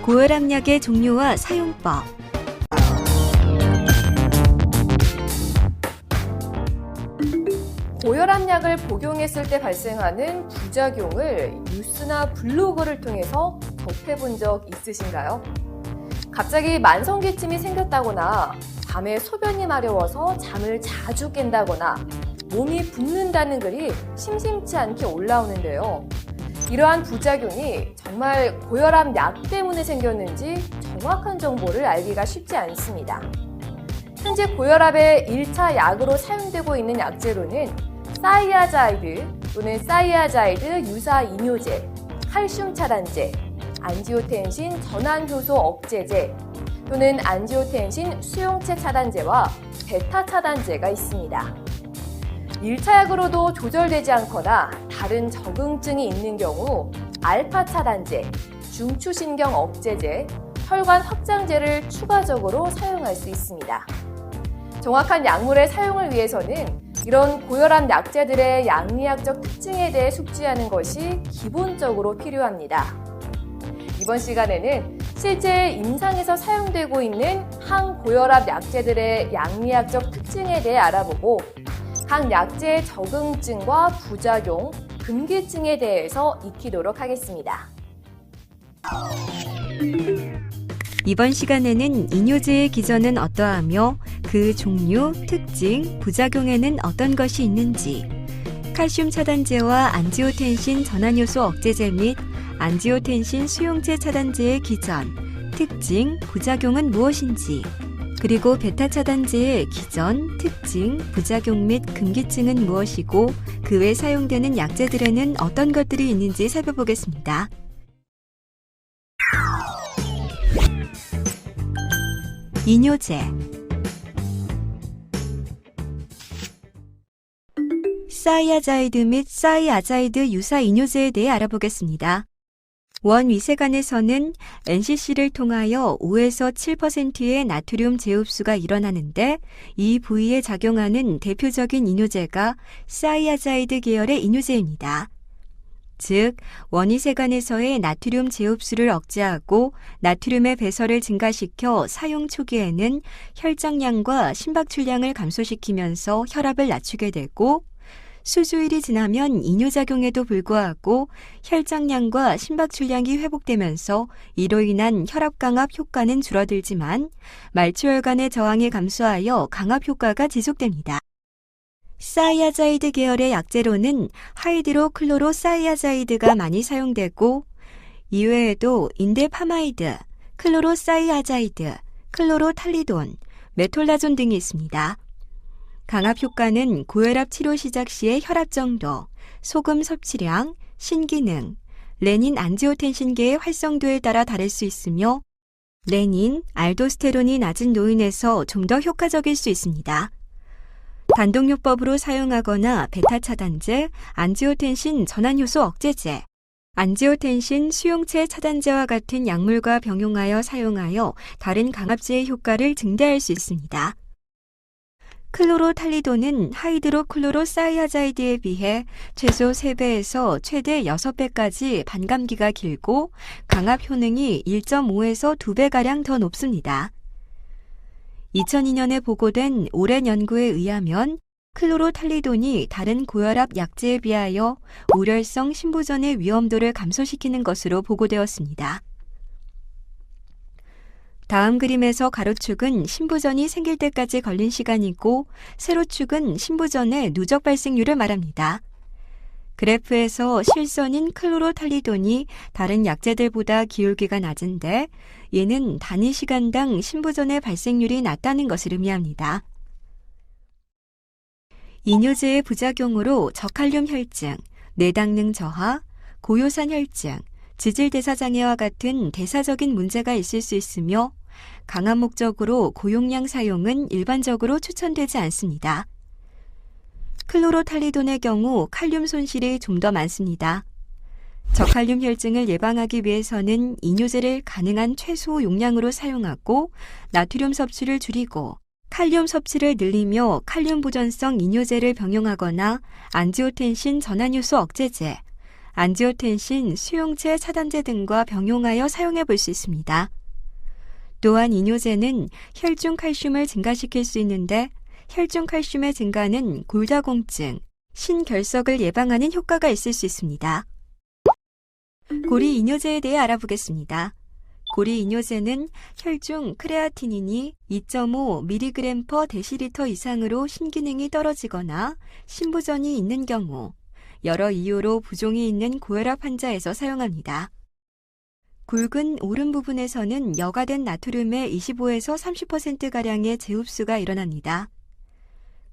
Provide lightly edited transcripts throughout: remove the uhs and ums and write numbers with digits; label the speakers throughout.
Speaker 1: 고혈압약의 종류와 사용법.
Speaker 2: 고혈압약을 복용했을 때 발생하는 부작용을 뉴스나 블로그를 통해서 접해본 적 있으신가요? 갑자기 만성기침이 생겼다거나 밤에 소변이 마려워서 잠을 자주 깬다거나 몸이 붓는다는 글이 심심치 않게 올라오는데요. 이러한 부작용이 정말 고혈압 약 때문에 생겼는지 정확한 정보를 알기가 쉽지 않습니다. 현재 고혈압의 1차 약으로 사용되고 있는 약재로는 사이아자이드 또는 사이아자이드 유사 이뇨제, 칼슘 차단제, 안지오텐신 전환효소 억제제 또는 안지오텐신 수용체 차단제와 베타 차단제가 있습니다. 1차 약으로도 조절되지 않거나 다른 적응증이 있는 경우 알파 차단제, 중추신경 억제제, 혈관 확장제를 추가적으로 사용할 수 있습니다. 정확한 약물의 사용을 위해서는 이런 고혈압 약제들의 양리학적 특징에 대해 숙지하는 것이 기본적으로 필요합니다. 이번 시간에는 실제 임상에서 사용되고 있는 항고혈압 약제들의 양리학적 특징에 대해 알아보고 각 약제의 적응증과 부작용, 금기증에 대해서 익히도록 하겠습니다.
Speaker 1: 이번 시간에는 이뇨제의 기전은 어떠하며 그 종류, 특징, 부작용에는 어떤 것이 있는지, 칼슘 차단제와 안지오텐신 전환효소 억제제 및 안지오텐신 수용체 차단제의 기전, 특징, 부작용은 무엇인지, 그리고 베타 차단제의 기전, 특징, 부작용 및 금기증은 무엇이고 그 외 사용되는 약제들에는 어떤 것들이 있는지 살펴보겠습니다. 이뇨제. 사이아자이드 및 사이아자이드 유사 이뇨제에 대해 알아보겠습니다. 원위세관에서는 NCC를 통하여 5에서 7%의 나트륨 재흡수가 일어나는데 이 부위에 작용하는 대표적인 이뇨제가 사이아자이드 계열의 이뇨제입니다. 즉, 원위세관에서의 나트륨 재흡수를 억제하고 나트륨의 배설을 증가시켜 사용 초기에는 혈장량과 심박출량을 감소시키면서 혈압을 낮추게 되고 수주일이 지나면 이뇨작용에도 불구하고 혈장량과 심박출량이 회복되면서 이로 인한 혈압 강압 효과는 줄어들지만 말초혈관의 저항이 감소하여 강압 효과가 지속됩니다. 사이아자이드 계열의 약제로는 하이드로클로로사이아자이드가 많이 사용되고 이외에도 인데파마이드, 클로로사이아자이드, 클로로탈리돈, 메톨라존 등이 있습니다. 강압 효과는 고혈압 치료 시작 시의 혈압 정도, 소금 섭취량, 신기능, 레닌 안지오텐신계의 활성도에 따라 다를 수 있으며 레닌, 알도스테론이 낮은 노인에서 좀 더 효과적일 수 있습니다. 단독요법으로 사용하거나 베타 차단제, 안지오텐신 전환효소 억제제, 안지오텐신 수용체 차단제와 같은 약물과 병용하여 사용하여 다른 강압제의 효과를 증대할 수 있습니다. 클로로탈리돈은 하이드로클로로사이아자이드에 비해 최소 3배에서 최대 6배까지 반감기가 길고 강압 효능이 1.5에서 2배가량 더 높습니다. 2002년에 보고된 오랜 연구에 의하면 클로로탈리돈이 다른 고혈압 약제에 비하여 우렬성 심부전의 위험도를 감소시키는 것으로 보고되었습니다. 다음 그림에서 가로축은 심부전이 생길 때까지 걸린 시간이고 세로축은 심부전의 누적 발생률을 말합니다. 그래프에서 실선인 클로로탈리돈이 다른 약제들보다 기울기가 낮은데 얘는 단위 시간당 심부전의 발생률이 낮다는 것을 의미합니다. 이뇨제의 부작용으로 저칼륨 혈증, 뇌당능 저하, 고요산 혈증, 지질대사장애와 같은 대사적인 문제가 있을 수 있으며 강압 목적으로 고용량 사용은 일반적으로 추천되지 않습니다. 클로로탈리돈의 경우 칼륨 손실이 좀 더 많습니다. 저칼륨 혈증을 예방하기 위해서는 이뇨제를 가능한 최소 용량으로 사용하고 나트륨 섭취를 줄이고 칼륨 섭취를 늘리며 칼륨 보존성 이뇨제를 병용하거나 안지오텐신 전환효소 억제제, 안지오텐신, 수용체 차단제 등과 병용하여 사용해 볼 수 있습니다. 또한 이뇨제는 혈중 칼슘을 증가시킬 수 있는데 혈중 칼슘의 증가는 골다공증, 신결석을 예방하는 효과가 있을 수 있습니다. 고리 이뇨제에 대해 알아보겠습니다. 고리 이뇨제는 혈중 크레아티닌이 2.5mg/dL 이상으로 신기능이 떨어지거나 신부전이 있는 경우, 여러 이유로 부종이 있는 고혈압 환자에서 사용합니다. 굵은 오른 부분에서는 여과된 나트륨의 25에서 30%가량의 재흡수가 일어납니다.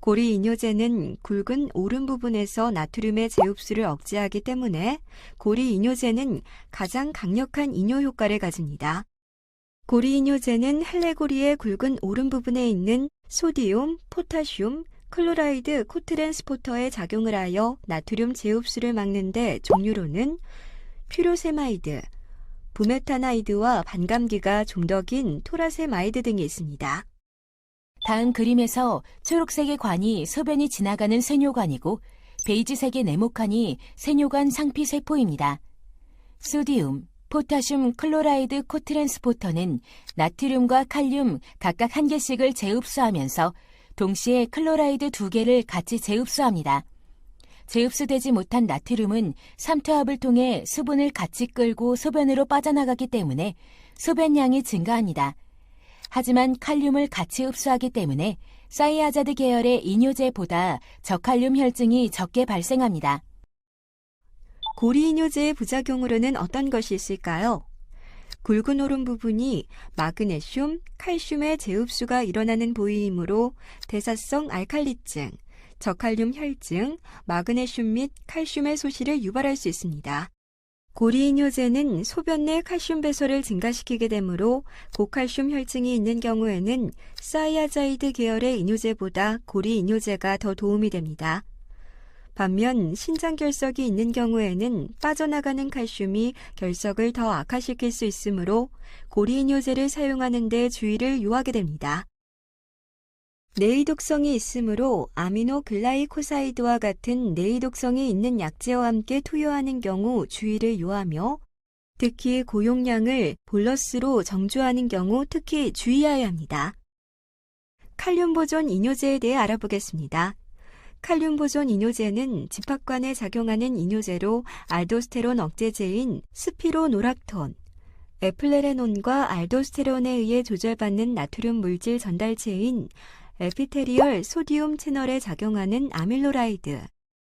Speaker 1: 고리 이뇨제는 굵은 오른 부분에서 나트륨의 재흡수를 억제하기 때문에 고리 이뇨제는 가장 강력한 이뇨 효과를 가집니다. 고리 이뇨제는 헬레고리의 굵은 오른 부분에 있는 소디움, 포타슘, 클로라이드 코트랜스포터에 작용을 하여 나트륨 재흡수를 막는 데 종류로는 퓨로세마이드, 부메타나이드와 반감기가 좀 더 긴 토라세마이드 등이 있습니다.
Speaker 3: 다음 그림에서 초록색의 관이 소변이 지나가는 세뇨관이고 베이지색의 네모칸이 세뇨관 상피세포입니다. 소디움, 포타슘 클로라이드 코트랜스포터는 나트륨과 칼륨 각각 한 개씩을 재흡수하면서 동시에 클로라이드 2개를 같이 재흡수합니다. 재흡수되지 못한 나트륨은 삼투압을 통해 수분을 같이 끌고 소변으로 빠져나가기 때문에 소변량이 증가합니다. 하지만 칼륨을 같이 흡수하기 때문에 사이아자드 계열의 이뇨제보다 저칼륨 혈증이 적게 발생합니다.
Speaker 1: 고리 이뇨제의 부작용으로는 어떤 것이 있을까요? 굵은 오른 부분이 마그네슘, 칼슘의 재흡수가 일어나는 부위이므로 대사성 알칼리증, 저칼륨 혈증, 마그네슘 및 칼슘의 소실을 유발할 수 있습니다. 고리 이뇨제는 소변 내 칼슘 배설을 증가시키게 되므로 고칼슘 혈증이 있는 경우에는 사이아자이드 계열의 이뇨제보다 고리 이뇨제가 더 도움이 됩니다. 반면 신장 결석이 있는 경우에는 빠져나가는 칼슘이 결석을 더 악화시킬 수 있으므로 고리 이뇨제를 사용하는 데 주의를 요하게 됩니다. 내의독성이 있으므로 아미노글라이코사이드와 같은 내의독성이 있는 약제와 함께 투여하는 경우 주의를 요하며 특히 고용량을 볼러스로 정주하는 경우 특히 주의해야 합니다. 칼륨 보존 이뇨제에 대해 알아보겠습니다. 칼륨 보존 이뇨제는 집합관에 작용하는 이뇨제로 알도스테론 억제제인 스피로노락톤, 에플레레논과 알도스테론에 의해 조절받는 나트륨 물질 전달체인 에피테리얼 소디움 채널에 작용하는 아밀로라이드,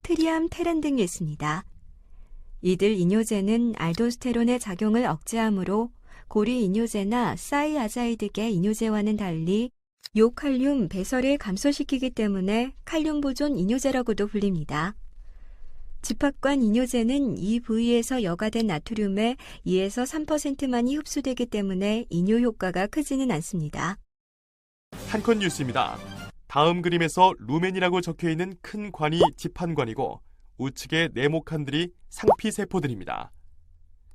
Speaker 1: 트리암테렌 등이 있습니다. 이들 이뇨제는 알도스테론의 작용을 억제하므로 고리 이뇨제나 사이아자이드계 이뇨제와는 달리 요칼륨 배설을 감소시키기 때문에 칼륨 보존 이뇨제라고도 불립니다. 집합관 이뇨제는 이 부위에서 여과된 나트륨의 2에서 3%만이 흡수되기 때문에 이뇨 효과가 크지는 않습니다.
Speaker 4: 한 컷 뉴스입니다. 다음 그림에서 루멘이라고 적혀있는 큰 관이 지판관이고 우측의 네모칸들이 상피세포들입니다.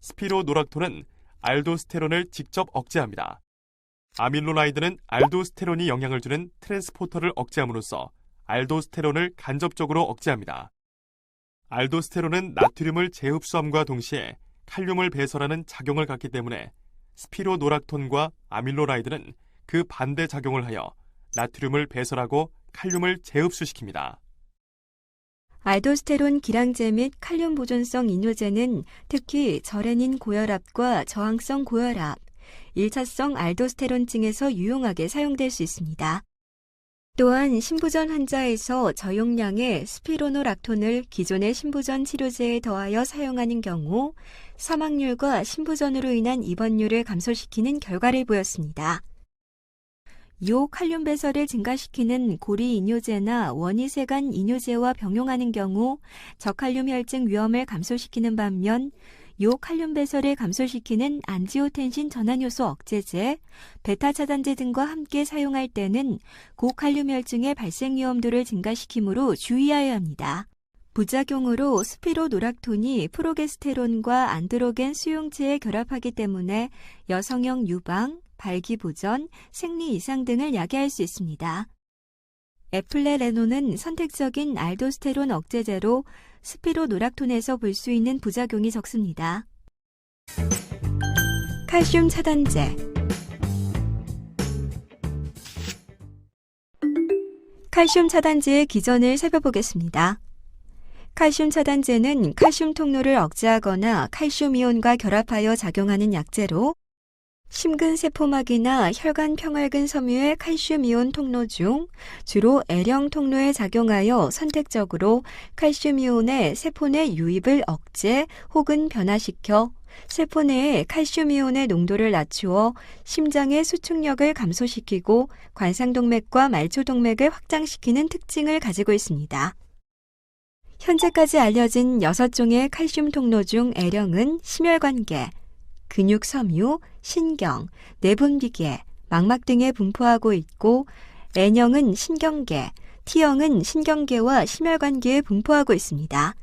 Speaker 4: 스피로노락톤은 알도스테론을 직접 억제합니다. 아밀로라이드는 알도스테론이 영향을 주는 트랜스포터를 억제함으로써 알도스테론을 간접적으로 억제합니다. 알도스테론은 나트륨을 재흡수함과 동시에 칼륨을 배설하는 작용을 갖기 때문에 스피로노락톤과 아밀로라이드는 그 반대 작용을 하여 나트륨을 배설하고 칼륨을 재흡수시킵니다.
Speaker 1: 알도스테론 기량제 및 칼륨 보존성 이뇨제는 특히 저레닌 고혈압과 저항성 고혈압, 1차성 알도스테론증에서 유용하게 사용될 수 있습니다. 또한 신부전 환자에서 저용량의 스피로노락톤을 기존의 신부전 치료제에 더하여 사용하는 경우 사망률과 신부전으로 인한 입원율을 감소시키는 결과를 보였습니다. 요 칼륨 배설을 증가시키는 고리 이뇨제나 원이세간 이뇨제와 병용하는 경우 저칼륨 혈증 위험을 감소시키는 반면 요 칼륨 배설을 감소시키는 안지오텐신 전환효소 억제제, 베타 차단제 등과 함께 사용할 때는 고칼륨 혈증의 발생 위험도를 증가시키므로 주의해야 합니다. 부작용으로 스피로노락톤이 프로게스테론과 안드로겐 수용체에 결합하기 때문에 여성형 유방, 발기보전, 생리 이상 등을 야기할 수 있습니다. 에플레레논은 선택적인 알도스테론 억제제로 스피로노락톤에서 볼 수 있는 부작용이 적습니다. 칼슘 차단제. 칼슘 차단제의 기전을 살펴보겠습니다. 칼슘 차단제는 칼슘 통로를 억제하거나 칼슘 이온과 결합하여 작용하는 약제로 심근세포막이나 혈관 평활근 섬유의 칼슘 이온 통로 중 주로 L형 통로에 작용하여 선택적으로 칼슘 이온의 세포 내 유입을 억제 혹은 변화시켜 세포 내의 칼슘 이온의 농도를 낮추어 심장의 수축력을 감소시키고 관상동맥과 말초동맥을 확장시키는 특징을 가지고 있습니다. 현재까지 알려진 6종의 칼슘 통로 중 L형은 심혈관계, 근육섬유, 신경, 내분비계, 망막 등에 분포하고 있고 N형은 신경계, T형은 신경계와 심혈관계에 분포하고 있습니다.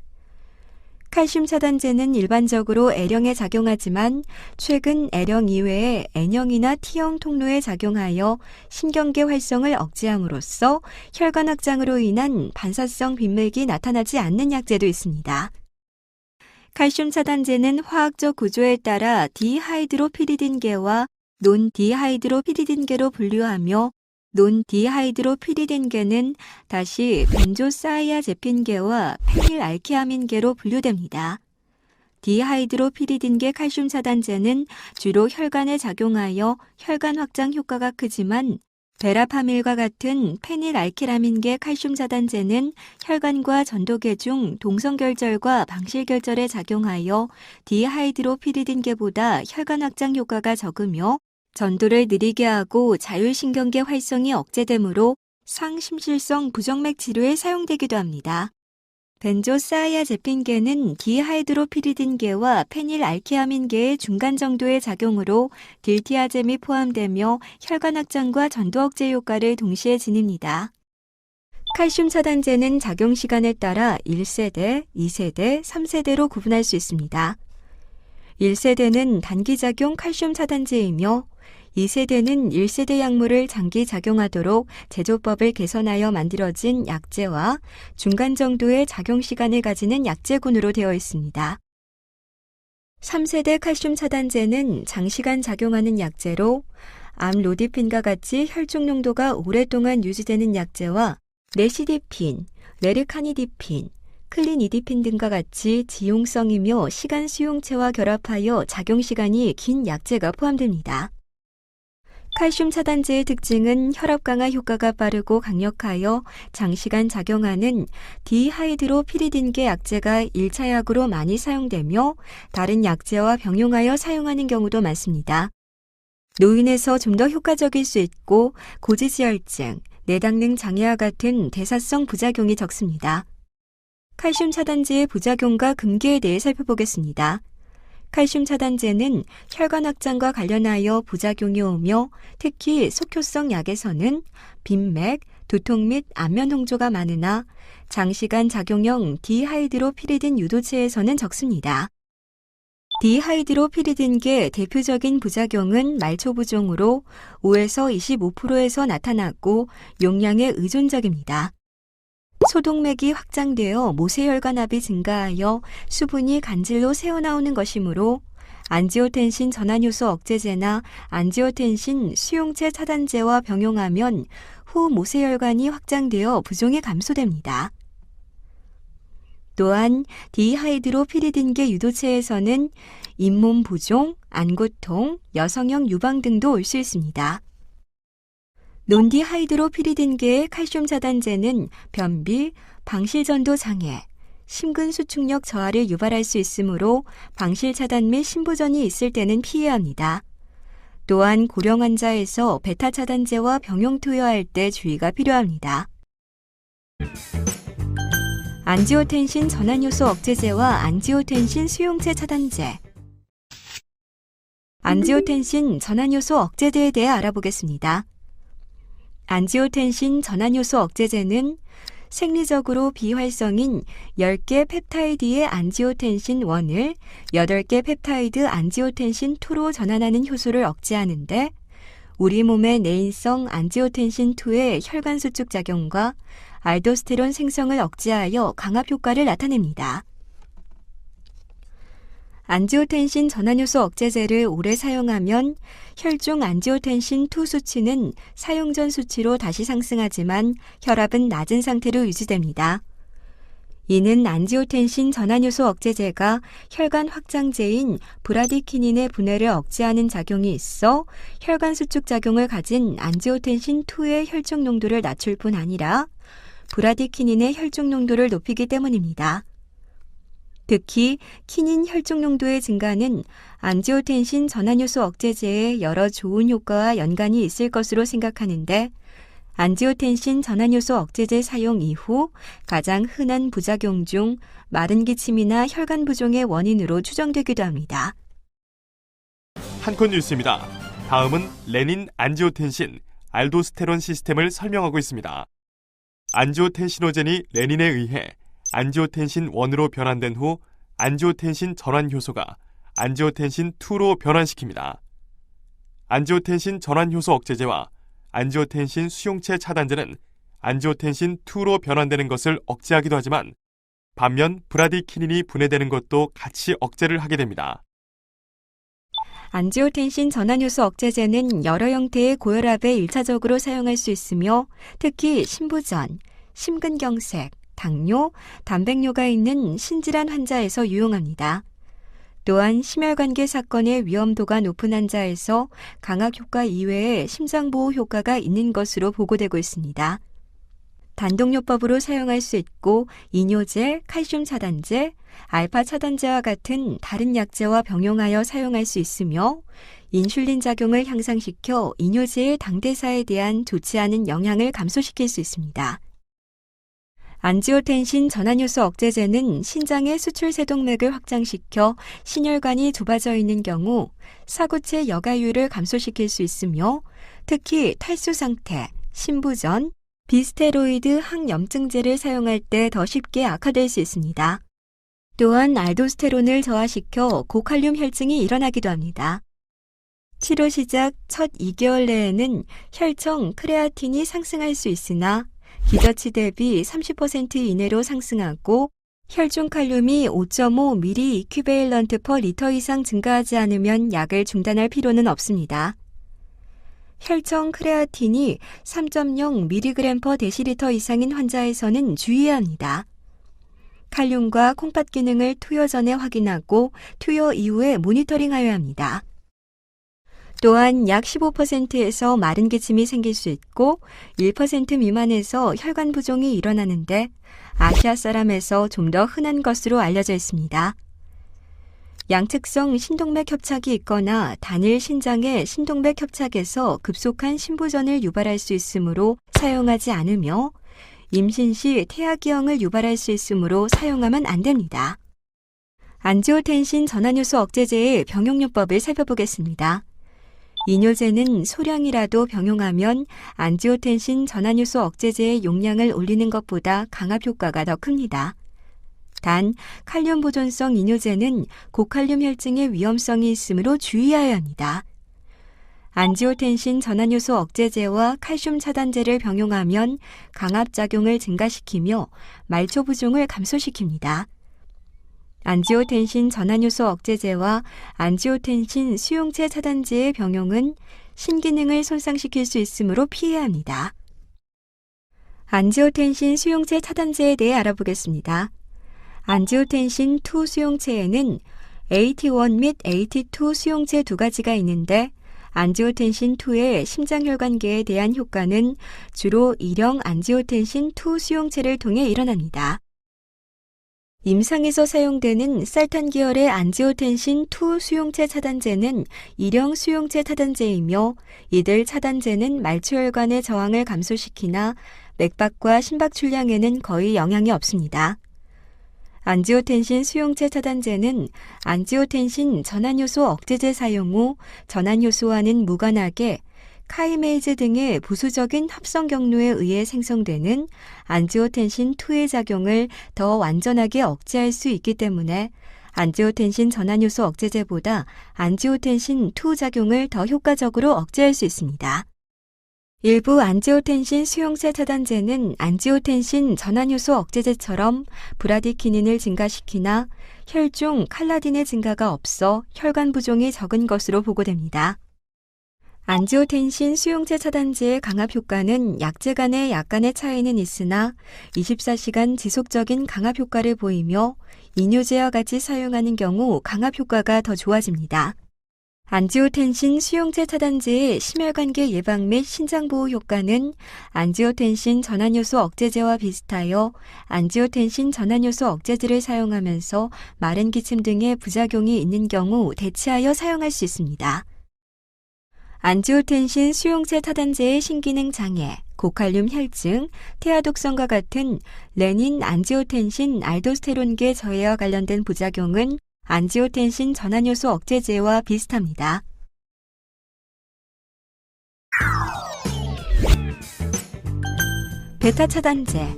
Speaker 1: 칼슘 차단제는 일반적으로 L형에 작용하지만 최근 L형 이외에 N형이나 T형 통로에 작용하여 신경계 활성을 억제함으로써 혈관 확장으로 인한 반사성 빈맥이 나타나지 않는 약제도 있습니다. 칼슘 차단제는 화학적 구조에 따라 디하이드로피리딘계와 논디하이드로피리딘계로 분류하며 논디하이드로피리딘계는 다시 벤조사이아제핀계와 페닐알키아민계로 분류됩니다. 디하이드로피리딘계 칼슘 차단제는 주로 혈관에 작용하여 혈관 확장 효과가 크지만 베라파밀과 같은 페닐알키라민계 칼슘 차단제는 혈관과 전도계 중 동성결절과 방실결절에 작용하여 디하이드로피리딘계보다 혈관 확장 효과가 적으며 전도를 느리게 하고 자율신경계 활성이 억제되므로 상심실성 부정맥 치료에 사용되기도 합니다. 벤조사이아제핀계는 디하이드로피리딘계와 페닐알키아민계의 중간 정도의 작용으로 딜티아젬이 포함되며 혈관 확장과 전도 억제 효과를 동시에 지닙니다. 칼슘 차단제는 작용 시간에 따라 1세대, 2세대, 3세대로 구분할 수 있습니다. 1세대는 단기작용 칼슘 차단제이며 2세대는 1세대 약물을 장기 작용하도록 제조법을 개선하여 만들어진 약제와 중간 정도의 작용 시간을 가지는 약제군으로 되어 있습니다. 3세대 칼슘 차단제는 장시간 작용하는 약제로 암로디핀과 같이 혈중 농도가 오랫동안 유지되는 약제와 레시디핀, 레르카니디핀, 클리니디핀 등과 같이 지용성이며 시간 수용체와 결합하여 작용 시간이 긴 약제가 포함됩니다. 칼슘 차단제의 특징은 혈압 강화 효과가 빠르고 강력하여 장시간 작용하는 디하이드로피리딘계 약제가 1차 약으로 많이 사용되며 다른 약제와 병용하여 사용하는 경우도 많습니다. 노인에서 좀 더 효과적일 수 있고 고지혈증, 내당능 장애와 같은 대사성 부작용이 적습니다. 칼슘 차단제의 부작용과 금기에 대해 살펴보겠습니다. 칼슘 차단제는 혈관 확장과 관련하여 부작용이 오며 특히 속효성 약에서는 빈맥, 두통 및 안면 홍조가 많으나 장시간 작용형 디하이드로피리딘 유도체에서는 적습니다. 디하이드로피리딘계 대표적인 부작용은 말초부종으로 5에서 25%에서 나타나고 용량에 의존적입니다. 소동맥이 확장되어 모세혈관압이 증가하여 수분이 간질로 새어나오는 것이므로 안지오텐신 전환효소 억제제나 안지오텐신 수용체 차단제와 병용하면 후 모세혈관이 확장되어 부종이 감소됩니다. 또한 디하이드로피리딘계 유도체에서는 잇몸 부종, 안구통, 여성형 유방 등도 올 수 있습니다. 논디하이드로피리딘계의 칼슘 차단제는 변비, 방실전도 장애, 심근수축력 저하를 유발할 수 있으므로 방실 차단 및 심부전이 있을 때는 피해야 합니다. 또한 고령 환자에서 베타 차단제와 병용 투여할 때 주의가 필요합니다. 안지오텐신 전환효소 억제제와 안지오텐신 수용체 차단제. 안지오텐신 전환효소 억제제에 대해 알아보겠습니다. 안지오텐신 전환효소 억제제는 생리적으로 비활성인 10개 펩타이드의 안지오텐신 1을 8개 펩타이드 안지오텐신 2로 전환하는 효소를 억제하는데 우리 몸의 내인성 안지오텐신 2의 혈관 수축 작용과 알도스테론 생성을 억제하여 강압 효과를 나타냅니다. 안지오텐신 전환효소 억제제를 오래 사용하면 혈중 안지오텐신2 수치는 사용 전 수치로 다시 상승하지만 혈압은 낮은 상태로 유지됩니다. 이는 안지오텐신 전환효소 억제제가 혈관 확장제인 브라디키닌의 분해를 억제하는 작용이 있어 혈관 수축 작용을 가진 안지오텐신2의 혈중 농도를 낮출 뿐 아니라 브라디키닌의 혈중 농도를 높이기 때문입니다. 특히 키닌 혈중 농도의 증가는 안지오텐신 전환효소 억제제의 여러 좋은 효과와 연관이 있을 것으로 생각하는데 안지오텐신 전환효소 억제제 사용 이후 가장 흔한 부작용 중 마른 기침이나 혈관 부종의 원인으로 추정되기도 합니다.
Speaker 4: 한컷 뉴스입니다. 다음은 레닌 안지오텐신 알도스테론 시스템을 설명하고 있습니다. 안지오텐시노젠이 레닌에 의해 안지오텐신 1으로 변환된 후 안지오텐신 전환 효소가 안지오텐신 2로 변환시킵니다. 안지오텐신 전환 효소 억제제와 안지오텐신 수용체 차단제는 안지오텐신 2로 변환되는 것을 억제하기도 하지만 반면 브라디키닌이 분해되는 것도 같이 억제를 하게 됩니다.
Speaker 1: 안지오텐신 전환효소 억제제는 여러 형태의 고혈압에 1차적으로 사용할 수 있으며 특히 심부전, 심근경색, 당뇨, 단백뇨가 있는 신질환 환자에서 유용합니다. 또한 심혈관계 사건의 위험도가 높은 환자에서 강압 효과 이외에 심장보호 효과가 있는 것으로 보고되고 있습니다. 단독요법으로 사용할 수 있고 이뇨제, 칼슘 차단제, 알파 차단제와 같은 다른 약제와 병용하여 사용할 수 있으며 인슐린 작용을 향상시켜 이뇨제의 당대사에 대한 좋지 않은 영향을 감소시킬 수 있습니다. 안지오텐신 전환효소 억제제는 신장의 수출 세동맥을 확장시켜 신혈관이 좁아져 있는 경우 사구체 여가율을 감소시킬 수 있으며 특히 탈수 상태, 심부전, 비스테로이드 항염증제를 사용할 때 더 쉽게 악화될 수 있습니다. 또한 알도스테론을 저하시켜 고칼륨 혈증이 일어나기도 합니다. 치료 시작 첫 2개월 내에는 혈청 크레아틴이 상승할 수 있으나 기저치 대비 30% 이내로 상승하고 혈중 칼륨이 5.5mg 이퀴베일런트 퍼 리터 이상 증가하지 않으면 약을 중단할 필요는 없습니다. 혈청 크레아틴이 3.0mg 퍼 데시리터 이상인 환자에서는 주의해야 합니다. 칼륨과 콩팥 기능을 투여 전에 확인하고 투여 이후에 모니터링하여야 합니다. 또한 약 15%에서 마른 기침이 생길 수 있고 1% 미만에서 혈관 부종이 일어나는데 아시아 사람에서 좀 더 흔한 것으로 알려져 있습니다. 양측성 신동맥 협착이 있거나 단일 신장의 신동맥 협착에서 급속한 심부전을 유발할 수 있으므로 사용하지 않으며 임신 시 태아기형을 유발할 수 있으므로 사용하면 안 됩니다. 안지오텐신 전환효소 억제제의 병용요법을 살펴보겠습니다. 이뇨제는 소량이라도 병용하면 안지오텐신 전환효소 억제제의 용량을 올리는 것보다 강압 효과가 더 큽니다. 단, 칼륨 보존성 이뇨제는 고칼륨 혈증의 위험성이 있으므로 주의해야 합니다. 안지오텐신 전환효소 억제제와 칼슘 차단제를 병용하면 강압작용을 증가시키며 말초 부종을 감소시킵니다. 안지오텐신 전환효소 억제제와 안지오텐신 수용체 차단제의 병용은 신기능을 손상시킬 수 있으므로 피해야 합니다. 안지오텐신 수용체 차단제에 대해 알아보겠습니다. 안지오텐신2 수용체에는 AT1 및 AT2 수용체 두 가지가 있는데 안지오텐신2의 심장혈관계에 대한 효과는 주로 일형 안지오텐신2 수용체를 통해 일어납니다. 임상에서 사용되는 살탄 계열의 안지오텐신2 수용체 차단제는 일형 수용체 차단제이며 이들 차단제는 말초혈관의 저항을 감소시키나 맥박과 심박 출량에는 거의 영향이 없습니다. 안지오텐신 수용체 차단제는 안지오텐신 전환효소 억제제 사용 후 전환효소와는 무관하게 카이메이즈 등의 부수적인 합성 경로에 의해 생성되는 안지오텐신2의 작용을 더 완전하게 억제할 수 있기 때문에 안지오텐신 전환효소 억제제보다 안지오텐신2 작용을 더 효과적으로 억제할 수 있습니다. 일부 안지오텐신 수용체 차단제는 안지오텐신 전환효소 억제제처럼 브라디키닌을 증가시키나 혈중 칼라딘의 증가가 없어 혈관 부종이 적은 것으로 보고됩니다. 안지오텐신 수용체 차단제의 강압 효과는 약제 간의 약간의 차이는 있으나 24시간 지속적인 강압 효과를 보이며 이뇨제와 같이 사용하는 경우 강압 효과가 더 좋아집니다. 안지오텐신 수용체 차단제의 심혈관계 예방 및 신장보호 효과는 안지오텐신 전환효소 억제제와 비슷하여 안지오텐신 전환효소 억제제를 사용하면서 마른 기침 등의 부작용이 있는 경우 대체하여 사용할 수 있습니다. 안지오텐신 수용체 차단제의 신기능 장애, 고칼륨 혈증, 태아 독성과 같은 레닌 안지오텐신 알도스테론계 저해와 관련된 부작용은 안지오텐신 전환효소 억제제와 비슷합니다. 베타 차단제.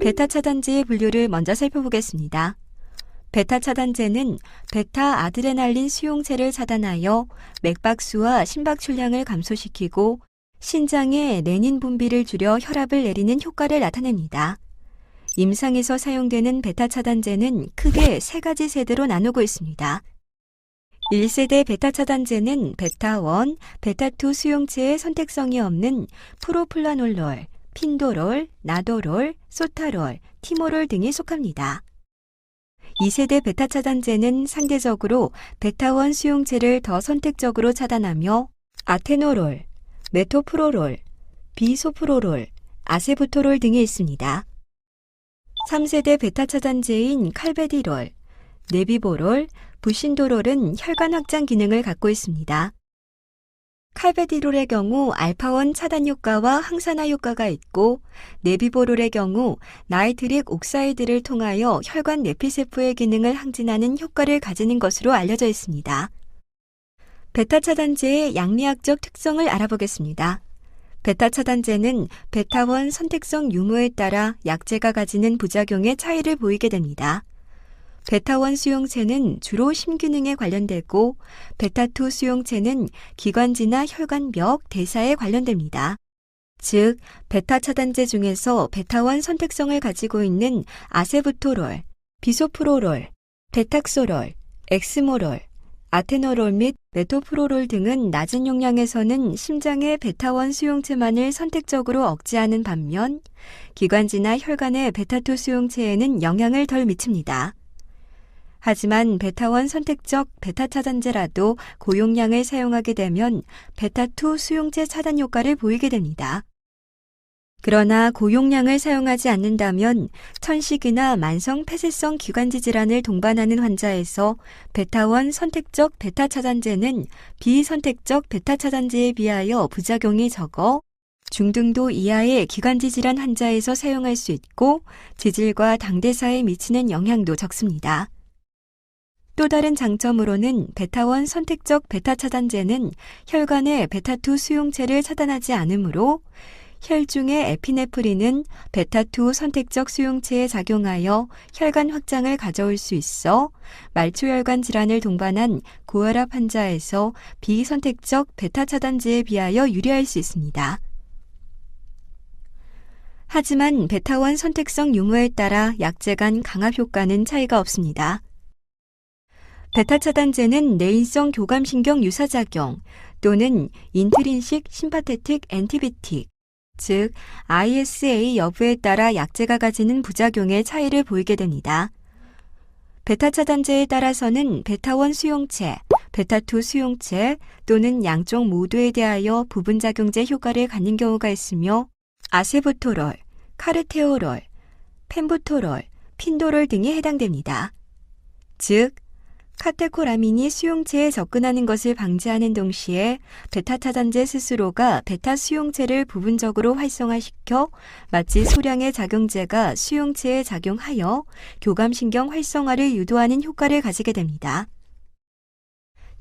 Speaker 1: 베타 차단제의 분류를 먼저 살펴보겠습니다. 베타 차단제는 베타 아드레날린 수용체를 차단하여 맥박수와 심박출량을 감소시키고 신장의 레닌 분비를 줄여 혈압을 내리는 효과를 나타냅니다. 임상에서 사용되는 베타 차단제는 크게 세 가지 세대로 나누고 있습니다. 1세대 베타 차단제는 베타1, 베타2 수용체의 선택성이 없는 프로플라놀롤, 핀도롤, 나도롤, 소타롤, 티모롤 등이 속합니다. 2세대 베타 차단제는 상대적으로 베타1 수용체를 더 선택적으로 차단하며 아테노롤, 메토프로롤, 비소프로롤, 아세부토롤 등이 있습니다. 3세대 베타 차단제인 칼베디롤, 네비보롤, 부신도롤은 혈관 확장 기능을 갖고 있습니다. 칼베디롤의 경우 알파1 차단 효과와 항산화 효과가 있고 네비보롤의 경우 나이트릭 옥사이드를 통하여 혈관 내피세포의 기능을 항진하는 효과를 가지는 것으로 알려져 있습니다. 베타 차단제의 양리학적 특성을 알아보겠습니다. 베타 차단제는 베타1 선택성 유무에 따라 약제가 가지는 부작용의 차이를 보이게 됩니다. 베타1 수용체는 주로 심기능에 관련되고 베타2 수용체는 기관지나 혈관벽, 대사에 관련됩니다. 즉, 베타 차단제 중에서 베타1 선택성을 가지고 있는 아세부토롤, 비소프로롤, 베탁소롤, 엑스모롤, 아테노롤 및 메토프로롤 등은 낮은 용량에서는 심장의 베타1 수용체만을 선택적으로 억제하는 반면 기관지나 혈관의 베타2 수용체에는 영향을 덜 미칩니다. 하지만 베타1 선택적 베타 차단제라도 고용량을 사용하게 되면 베타2 수용체 차단 효과를 보이게 됩니다. 그러나 고용량을 사용하지 않는다면 천식이나 만성 폐쇄성 기관지 질환을 동반하는 환자에서 베타1 선택적 베타 차단제는 비선택적 베타 차단제에 비하여 부작용이 적어 중등도 이하의 기관지 질환 환자에서 사용할 수 있고 지질과 당대사에 미치는 영향도 적습니다. 또 다른 장점으로는 베타1 선택적 베타 차단제는 혈관의 베타2 수용체를 차단하지 않으므로 혈중의 에피네프린은 베타2 선택적 수용체에 작용하여 혈관 확장을 가져올 수 있어 말초혈관 질환을 동반한 고혈압 환자에서 비선택적 베타 차단제에 비하여 유리할 수 있습니다. 하지만 베타1 선택성 유무에 따라 약제 간 강압 효과는 차이가 없습니다. 베타 차단제는 내인성 교감신경 유사작용 또는 인트린식 심파테틱 엔티비틱, 즉 ISA 여부에 따라 약제가 가지는 부작용의 차이를 보이게 됩니다. 베타 차단제에 따라서는 베타1 수용체, 베타2 수용체 또는 양쪽 모두에 대하여 부분작용제 효과를 갖는 경우가 있으며 아세부토롤, 카르테오롤, 펜부토롤, 핀도롤 등이 해당됩니다. 즉, 카테코라민이 수용체에 접근하는 것을 방지하는 동시에 베타 차단제 스스로가 베타 수용체를 부분적으로 활성화시켜 마치 소량의 작용제가 수용체에 작용하여 교감신경 활성화를 유도하는 효과를 가지게 됩니다.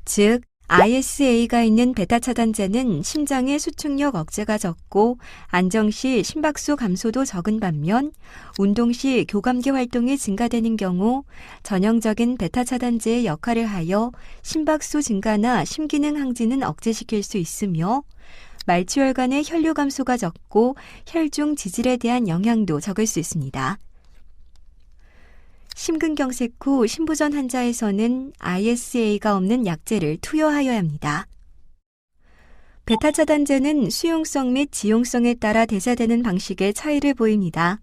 Speaker 1: 즉, ISA가 있는 베타 차단제는 심장의 수축력 억제가 적고 안정 시 심박수 감소도 적은 반면 운동 시 교감기 활동이 증가되는 경우 전형적인 베타 차단제의 역할을 하여 심박수 증가나 심기능 항진은 억제시킬 수 있으며 말추혈관의 혈류 감소가 적고 혈중 지질에 대한 영향도 적을 수 있습니다. 심근경색 후 심부전 환자에서는 ISA가 없는 약제를 투여하여야 합니다. 베타 차단제는 수용성 및 지용성에 따라 대사되는 방식의 차이를 보입니다.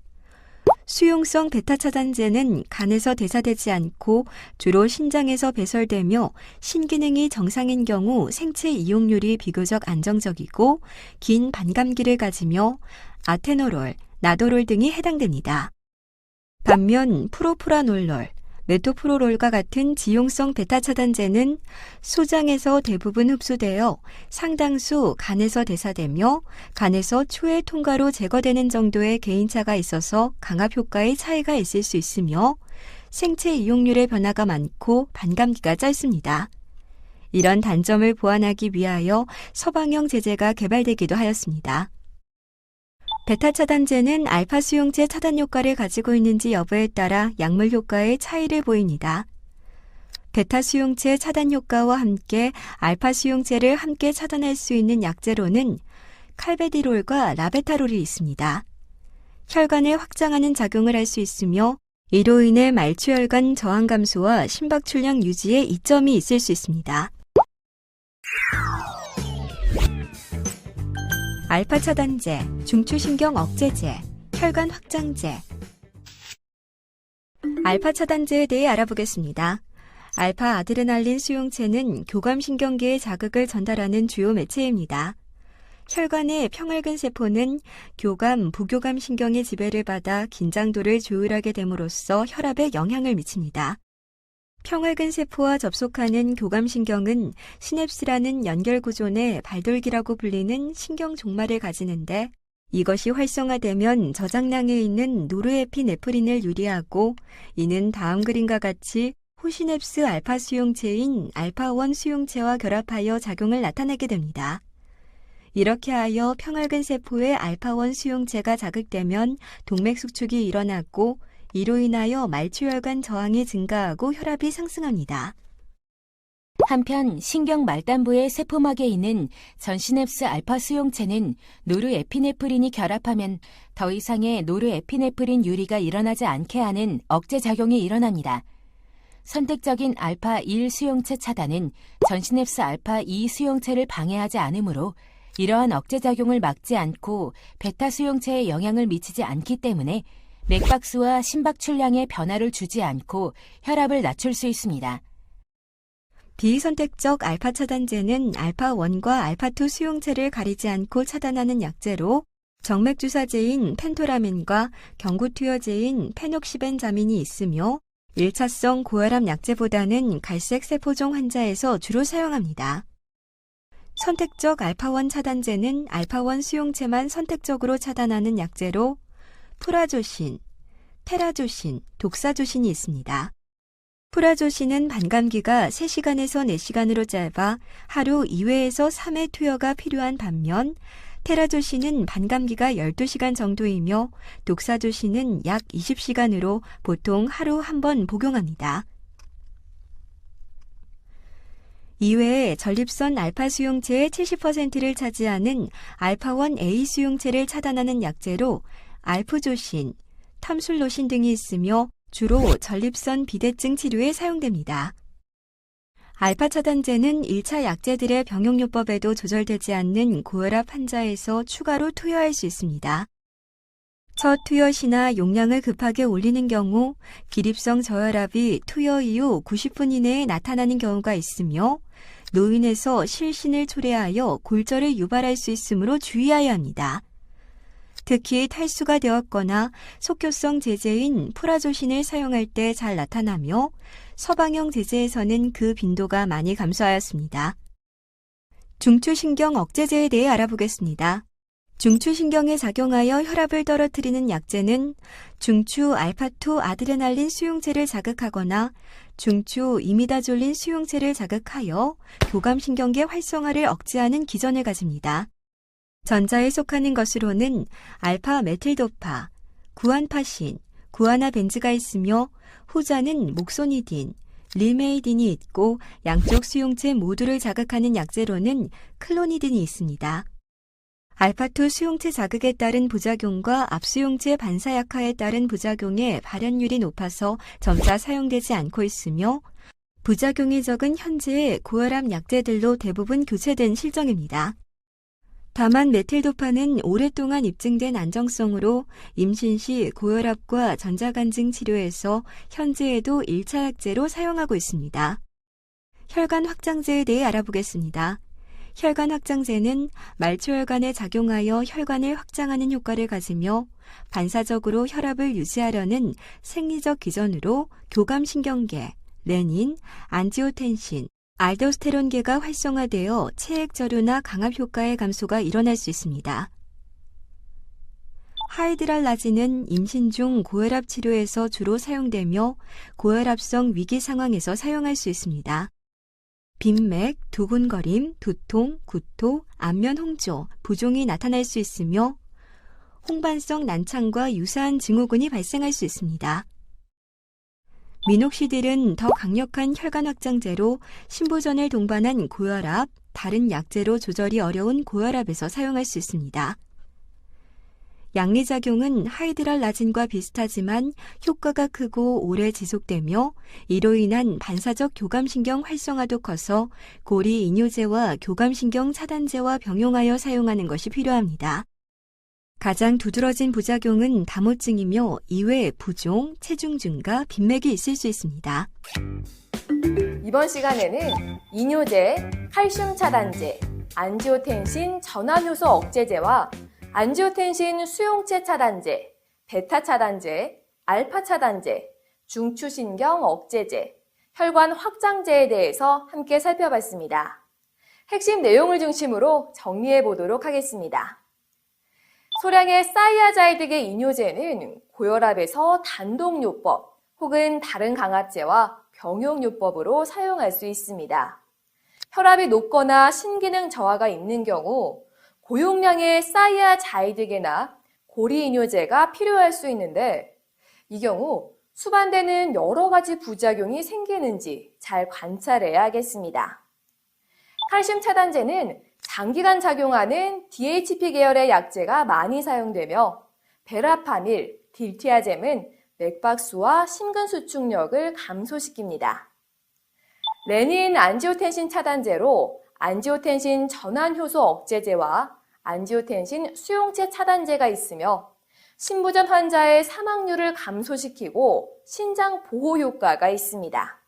Speaker 1: 수용성 베타 차단제는 간에서 대사되지 않고 주로 신장에서 배설되며 신기능이 정상인 경우 생체 이용률이 비교적 안정적이고 긴 반감기를 가지며 아테노롤, 나도롤 등이 해당됩니다. 반면 프로프라놀롤, 메토프로롤과 같은 지용성 베타 차단제는 소장에서 대부분 흡수되어 상당수 간에서 대사되며 간에서 초회 통과로 제거되는 정도의 개인차가 있어서 강압 효과의 차이가 있을 수 있으며 생체 이용률의 변화가 많고 반감기가 짧습니다. 이런 단점을 보완하기 위하여 서방형 제제가 개발되기도 하였습니다. 베타 차단제는 알파 수용체 차단 효과를 가지고 있는지 여부에 따라 약물 효과의 차이를 보입니다. 베타 수용체 차단 효과와 함께 알파 수용체를 함께 차단할 수 있는 약제로는 칼베디롤과 라베타롤이 있습니다. 혈관을 확장하는 작용을 할 수 있으며 이로 인해 말추혈관 저항 감소와 심박출량 유지에 이점이 있을 수 있습니다. 알파 차단제, 중추신경 억제제, 혈관 확장제. 알파 차단제에 대해 알아보겠습니다. 알파 아드레날린 수용체는 교감신경계에 자극을 전달하는 주요 매체입니다. 혈관의 평활근 세포는 교감, 부교감 신경의 지배를 받아 긴장도를 조율하게 됨으로써 혈압에 영향을 미칩니다. 평활근 세포와 접속하는 교감신경은 시냅스라는 연결구조 내 발돌기라고 불리는 신경 종말을 가지는데 이것이 활성화되면 저장량에 있는 노르에피네프린을 유리하고 이는 다음 그림과 같이 호시냅스 알파 수용체인 알파1 수용체와 결합하여 작용을 나타내게 됩니다. 이렇게 하여 평활근 세포의 알파1 수용체가 자극되면 동맥 수축이 일어나고 이로 인하여 말추혈관 저항이 증가하고 혈압이 상승합니다.
Speaker 3: 한편 신경 말단부의 세포막에 있는 전시냅스 알파 수용체는 노르에피네프린이 결합하면 더 이상의 노르에피네프린 유리가 일어나지 않게 하는 억제 작용이 일어납니다. 선택적인 알파 1 수용체 차단은 전시냅스 알파 2 수용체를 방해하지 않으므로 이러한 억제 작용을 막지 않고 베타 수용체에 영향을 미치지 않기 때문에 맥박수와 심박출량에 변화를 주지 않고 혈압을 낮출 수 있습니다.
Speaker 1: 비선택적 알파 차단제는 알파1과 알파2 수용체를 가리지 않고 차단하는 약제로 정맥주사제인 펜토라민과 경구투여제인 페녹시벤자민이 있으며 1차성 고혈압 약제보다는 갈색 세포종 환자에서 주로 사용합니다. 선택적 알파1 차단제는 알파1 수용체만 선택적으로 차단하는 약제로 프라조신, 테라조신, 독사조신이 있습니다. 프라조신은 반감기가 3시간에서 4시간으로 짧아 하루 2회에서 3회 투여가 필요한 반면 테라조신은 반감기가 12시간 정도이며 독사조신은 약 20시간으로 보통 하루 한 번 복용합니다. 이외에 전립선 알파 수용체의 70%를 차지하는 알파1A 수용체를 차단하는 약제로 알프조신, 탐술로신 등이 있으며 주로 전립선 비대증 치료에 사용됩니다. 알파 차단제는 1차 약제들의 병용요법에도 조절되지 않는 고혈압 환자에서 추가로 투여할 수 있습니다. 첫 투여 시나 용량을 급하게 올리는 경우 기립성 저혈압이 투여 이후 90분 이내에 나타나는 경우가 있으며 노인에서 실신을 초래하여 골절을 유발할 수 있으므로 주의해야 합니다. 특히 탈수가 되었거나 속효성 제제인 프라조신을 사용할 때 잘 나타나며 서방형 제제에서는 그 빈도가 많이 감소하였습니다. 중추신경 억제제에 대해 알아보겠습니다. 중추신경에 작용하여 혈압을 떨어뜨리는 약제는 중추 알파2 아드레날린 수용체를 자극하거나 중추 이미다졸린 수용체를 자극하여 교감신경계 활성화를 억제하는 기전을 가집니다. 전자에 속하는 것으로는 알파 메틸도파, 구안파신, 구아나벤즈가 있으며 후자는 목소니딘, 릴메이딘이 있고 양쪽 수용체 모두를 자극하는 약제로는 클로니딘이 있습니다. 알파2 수용체 자극에 따른 부작용과 앞수용체 반사약화에 따른 부작용의 발현율이 높아서 점차 사용되지 않고 있으며 부작용이 적은 현재의 고혈압 약제들로 대부분 교체된 실정입니다. 다만 메틸도파는 오랫동안 입증된 안정성으로 임신 시 고혈압과 전자간증 치료에서 현재에도 1차 약제로 사용하고 있습니다. 혈관 확장제에 대해 알아보겠습니다. 혈관 확장제는 말초혈관에 작용하여 혈관을 확장하는 효과를 가지며 반사적으로 혈압을 유지하려는 생리적 기전으로 교감신경계, 레닌, 안지오텐신, 알도스테론계가 활성화되어 체액 저류나 강압 효과의 감소가 일어날 수 있습니다. 하이드랄라진은 임신 중 고혈압 치료에서 주로 사용되며 고혈압성 위기 상황에서 사용할 수 있습니다. 빈맥, 두근거림, 두통, 구토, 안면 홍조, 부종이 나타날 수 있으며 홍반성 난창과 유사한 증후군이 발생할 수 있습니다. 미녹시딜은 더 강력한 혈관 확장제로 신부전을 동반한 고혈압, 다른 약제로 조절이 어려운 고혈압에서 사용할 수 있습니다. 양리작용은 하이드랄라진과 비슷하지만 효과가 크고 오래 지속되며 이로 인한 반사적 교감신경 활성화도 커서 고리 이뇨제와 교감신경 차단제와 병용하여 사용하는 것이 필요합니다. 가장 두드러진 부작용은 다모증이며 이외에 부종, 체중 증가, 빈맥이 있을 수 있습니다.
Speaker 2: 이번 시간에는 이뇨제, 칼슘 차단제, 안지오텐신 전환효소 억제제와 안지오텐신 수용체 차단제, 베타 차단제, 알파 차단제, 중추신경 억제제, 혈관 확장제에 대해서 함께 살펴봤습니다. 핵심 내용을 중심으로 정리해 보도록 하겠습니다. 소량의 사이아자이드계 이뇨제는 고혈압에서 단독요법 혹은 다른 강압제와 병용요법으로 사용할 수 있습니다. 혈압이 높거나 신기능 저하가 있는 경우 고용량의 사이아자이드계나 고리이뇨제가 필요할 수 있는데 이 경우 수반되는 여러 가지 부작용이 생기는지 잘 관찰해야 하겠습니다. 칼슘 차단제는 장기간 작용하는 DHP 계열의 약제가 많이 사용되며 베라파닐, 딜티아젬은 맥박수와 심근수축력을 감소시킵니다. 레닌 안지오텐신 차단제로 안지오텐신 전환효소 억제제와 안지오텐신 수용체 차단제가 있으며 신부전 환자의 사망률을 감소시키고 신장 보호 효과가 있습니다.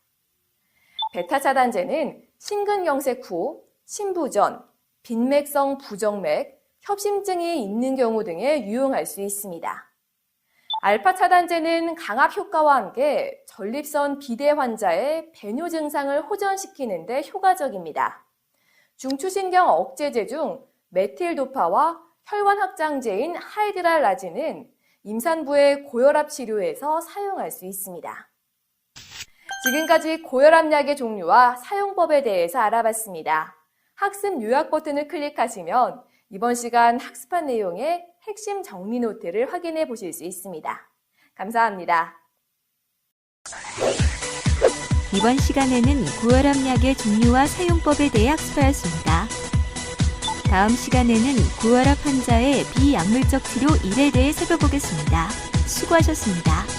Speaker 2: 베타 차단제는 심근경색 후 신부전, 빈맥성 부정맥, 협심증이 있는 경우 등에 유용할 수 있습니다. 알파 차단제는 강압 효과와 함께 전립선 비대 환자의 배뇨 증상을 호전시키는 데 효과적입니다. 중추신경 억제제 중 메틸도파와 혈관 확장제인 하이드랄라진은 임산부의 고혈압 치료에서 사용할 수 있습니다. 지금까지 고혈압 약의 종류와 사용법에 대해서 알아봤습니다. 학습 요약 버튼을 클릭하시면 이번 시간 학습한 내용의 핵심 정리 노트를 확인해 보실 수 있습니다. 감사합니다.
Speaker 1: 이번 시간에는 고혈압 약의 종류와 사용법에 대해 학습하였습니다. 다음 시간에는 고혈압 환자의 비약물적 치료 1에 대해 살펴보겠습니다. 수고하셨습니다.